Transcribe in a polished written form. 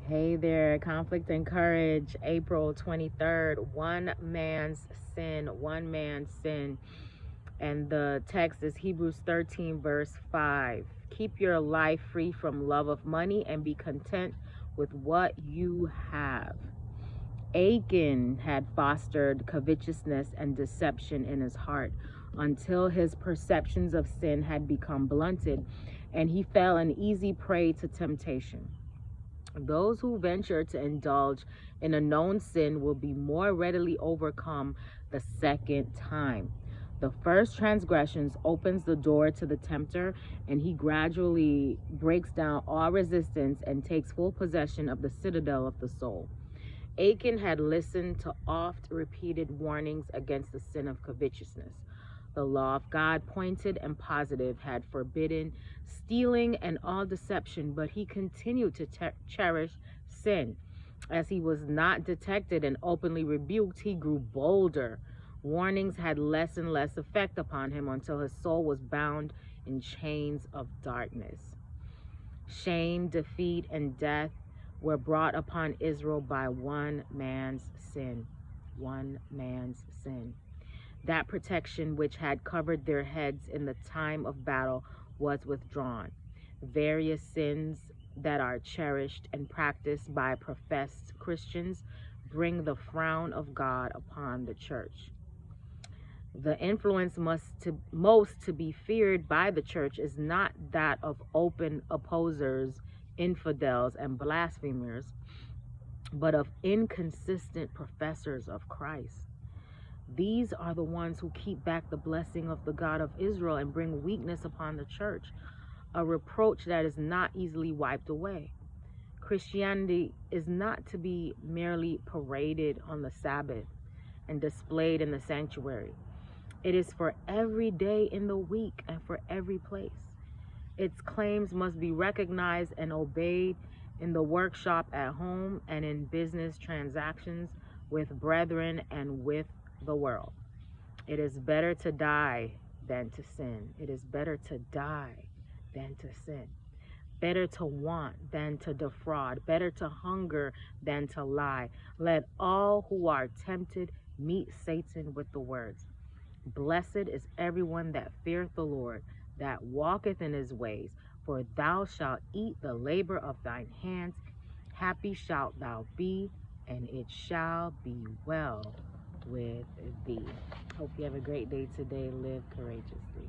Hey there, Conflict and Courage, April 23rd. One man's sin, one man's sin. And the text is Hebrews 13, verse 5. Keep your life free from love of money and be content with what you have. Achan had fostered covetousness and deception in his heart until his perceptions of sin had become blunted and he fell an easy prey to temptation. Those who venture to indulge in a known sin will be more readily overcome the second time. The first transgressions opens the door to the tempter, and he gradually breaks down all resistance and takes full possession of the citadel of the soul. Achan had listened to oft repeated warnings against the sin of covetousness. The law of God, pointed and positive, had forbidden stealing and all deception, but he continued to cherish sin. As he was not detected and openly rebuked, he grew bolder. Warnings had less and less effect upon him until his soul was bound in chains of darkness. Shame, defeat, and death were brought upon Israel by one man's sin. One man's sin. That protection which had covered their heads in the time of battle was withdrawn. Various sins that are cherished and practiced by professed Christians bring the frown of God upon the church. The influence most to be feared by the church is not that of open opposers, infidels, and blasphemers, but of inconsistent professors of Christ. These are the ones who keep back the blessing of the God of Israel and bring weakness upon the church, a reproach that is not easily wiped away. Christianity is not to be merely paraded on the Sabbath and displayed in the sanctuary. It is for every day in the week and for every place. Its claims must be recognized and obeyed in the workshop at home and in business transactions with brethren and with the world. It is better to die than to sin. It is better to die than to sin. Better to want than to defraud. Better to hunger than to lie. Let all who are tempted meet Satan with the words, blessed is everyone that feareth the Lord, that walketh in his ways, for thou shalt eat the labor of thine hands. Happy shalt thou be, and it shall be well with thee. Hope you have a great day today. Live courageously.